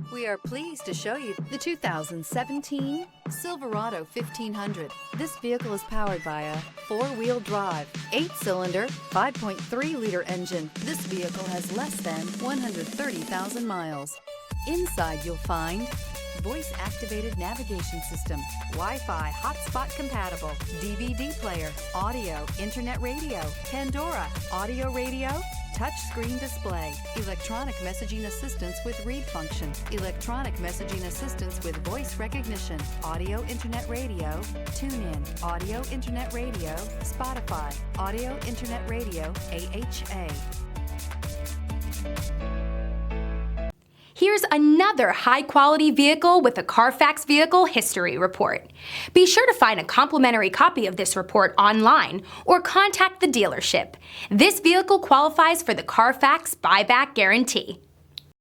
We are pleased to show you the 2017 Silverado 1500. This vehicle is powered by a 4-wheel drive, 8-cylinder, 5.3-liter engine. This vehicle has less than 130,000 miles. Inside you'll find voice-activated navigation system, Wi-Fi hotspot compatible, DVD player, audio, internet radio, Pandora, audio radio, touchscreen display, electronic messaging assistance with read function, electronic messaging assistance with voice recognition, audio internet radio, TuneIn, audio internet radio, Spotify, audio internet radio, AHA. Here's another high-quality vehicle with a Carfax Vehicle History Report. Be sure to find a complimentary copy of this report online or contact the dealership. This vehicle qualifies for the Carfax Buyback Guarantee.